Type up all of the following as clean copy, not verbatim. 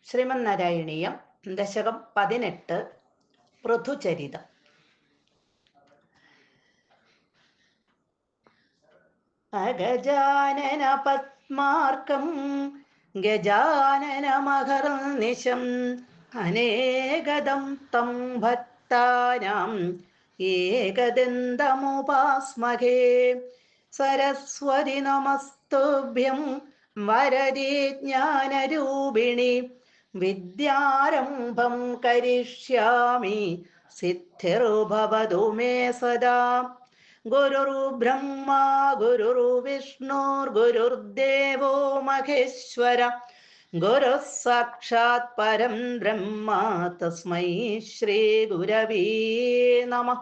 ശ്രീമന്നാരായണീയം ദശകം 18 പൃഥുചരിതം. അഗജാനന പത്മാർക്കം ഗജാനനമഹർനിശം അനേകദം തം ഭക്താനാം ഏകദന്തമുപാസ്മഹേ. സരസ്വതി നമസ്തുഭ്യം വരദേ ജ്ഞാനരൂപിണി വിദ്യാരംഭം കരിഷ്യാമി സിദ്ധിർഭവതു മേ സദാ. ഗുരുർബ്രഹ്മാ ഗുരുർവിഷ്ണുർഗുരുർദേവോ മഹേശ്വര ഗുരുഃ സാക്ഷാത് പരം ബ്രഹ്മ തസ്മൈ ശ്രീ ഗുരവേ നമഃ.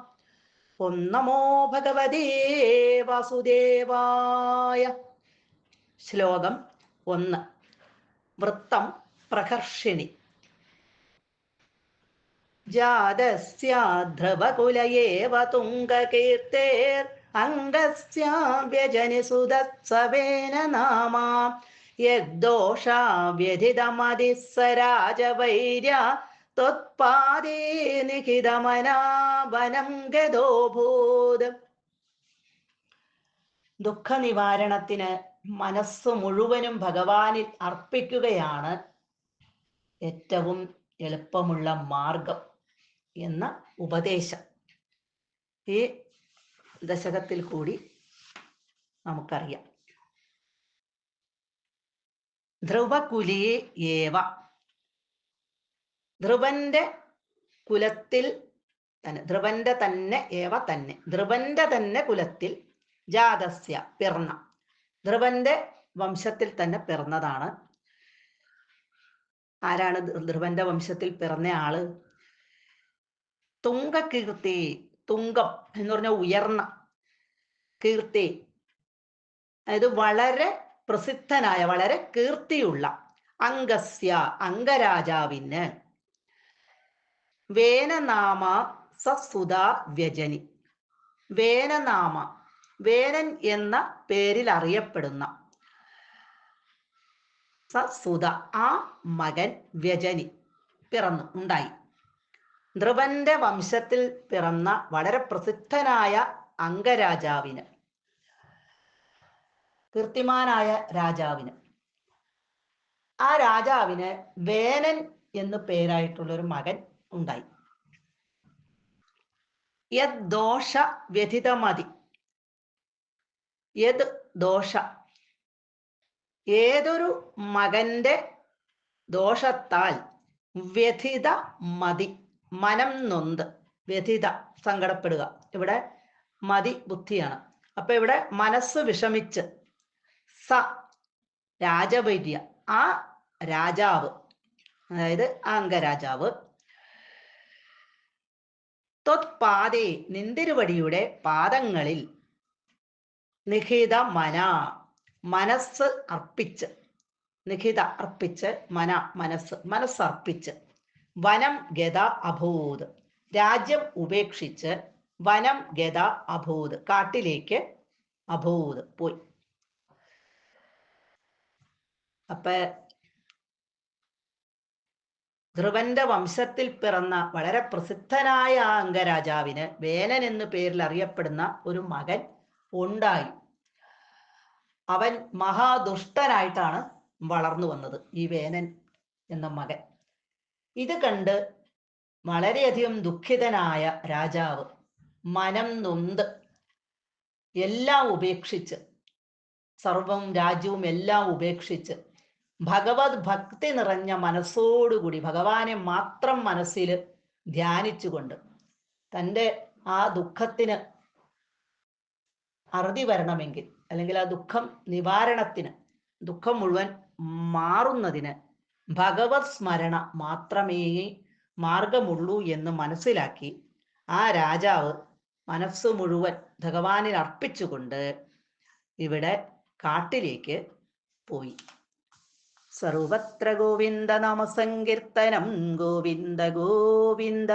ഓം നമോ ഭഗവതേ വാസുദേവായ. ശ്ലോകം 1. വൃത്തം പ്രകർഷിണി. ജാതസ്യ ധ്രുവകുല ഏവ തുംഗകീർത്തേർ അംഗസ്യ വ്യജനി സുദത്സവേന നാമ യദ്ദോഷാ വ്യധിതമതിഃ സ രാജവൈര്യ ത്വത്പാദേ നിഹിതമനാ വനം ഗതോഭൂത്. ദുഃഖനിവാരണത്തിന് മനസ്സ് മുഴുവനും ഭഗവാനിൽ അർപ്പിക്കുകയാണ് ഏറ്റവും എളുപ്പമുള്ള മാർഗം എന്ന ഉപദേശം ഈ ദശകത്തിൽ കൂടി നമുക്കറിയാം. ധ്രുവകുലേ ഏവ, ധ്രുവന്റെ കുലത്തിൽ തന്നെ, ധ്രുവന്റെ തന്നെ ഏവ തന്നെ, ധ്രുവന്റെ തന്നെ കുലത്തിൽ, ജാതസ്യ പിറന്ന, ധ്രുവന്റെ വംശത്തിൽ തന്നെ പിറന്നതാണ്. ആരാണ് ധ്രുവന്റെ വംശത്തിൽ പിറന്ന ആള്? തുംഗകീർത്തി, തുങ്കം എന്ന് പറഞ്ഞാൽ ഉയർന്ന, കീർത്തി അതായത് വളരെ പ്രസിദ്ധനായ, വളരെ കീർത്തിയുള്ള, അംഗസ്യ അംഗരാജാവിന്, വേനനാമ സസുതാ വ്യജനി, വേനനാമ വേനൻ എന്ന പേരിൽ അറിയപ്പെടുന്ന സസുത ആ മകൻ വ്യജനി പിറന്നു ഉണ്ടായി. ധ്രുവന്റെ വംശത്തിൽ പിറന്ന വളരെ പ്രസിദ്ധനായ അംഗരാജാവിന്, കീർത്തിമാനായ രാജാവിന്, ആ രാജാവിന് വേനൻ എന്നു പേരായിട്ടുള്ളൊരു മകൻ ഉണ്ടായി. യത് ദോഷ വ്യഥിതമതി, യത് ദോഷ ഏതൊരു മകന്റെ ദോഷത്താൽ, വ്യഥിത മതി മനം നൊന്ത്, വ്യഥിത സങ്കടപ്പെടുക, ഇവിടെ മതി ബുദ്ധിയാണ്, അപ്പൊ ഇവിടെ മനസ്സ് വിഷമിച്ച്, സ രാജവൈര്യ ആ രാജാവ്, അതായത് ആ അംഗരാജാവ്, ത്വത്പാദേ നിന്തിരുവടിയുടെ പാദങ്ങളിൽ, നിഹിത മന മനസ്സ് അർപ്പിച്ച്, നിഹിത അർപ്പിച്ച്, മന മനസ്സ് മനസ്സർപ്പിച്ച്, വനം ഗത അഭൂത് രാജ്യം ഉപേക്ഷിച്ച്, വനം ഗത അഭൂത് കാട്ടിലേക്ക് അഭൂത് പോയി. അപ്പൊ ധ്രുവന്റെ വംശത്തിൽ പിറന്ന വളരെ പ്രസിദ്ധനായ ആ അംഗരാജാവിന് വേനൻ എന്നു പേരിൽ അറിയപ്പെടുന്ന ഒരു മകൻ ഉണ്ടായി. അവൻ മഹാദുഷ്ടനായിട്ടാണ് വളർന്നു വന്നത്, ഈ വേനൻ എന്ന മകൻ. ഇത് കണ്ട് വളരെയധികം ദുഃഖിതനായ രാജാവ് മനം നൊന്ത് എല്ലാം ഉപേക്ഷിച്ച്, സർവം രാജ്യവും എല്ലാം ഉപേക്ഷിച്ച്, ഭഗവത് ഭക്തി നിറഞ്ഞ മനസ്സോടുകൂടി ഭഗവാനെ മാത്രം മനസ്സിൽ ധ്യാനിച്ചുകൊണ്ട്, തൻ്റെ ആ ദുഃഖത്തിന് അറുതി വരണമെങ്കിൽ, അല്ലെങ്കിൽ ആ ദുഃഖം നിവാരണത്തിന്, ദുഃഖം മുഴുവൻ മാറുന്നതിന് ഭഗവത് സ്മരണ മാത്രമേ മാർഗമുള്ളൂ എന്ന് മനസ്സിലാക്കി ആ രാജാവ് മനസ്സ് മുഴുവൻ ഭഗവാനിൽ അർപ്പിച്ചുകൊണ്ട് ഇവിടെ കാട്ടിലേക്ക് പോയി. സർവത്ര ഗോവിന്ദ നാമ സങ്കീർത്തനം, ഗോവിന്ദ ഗോവിന്ദ.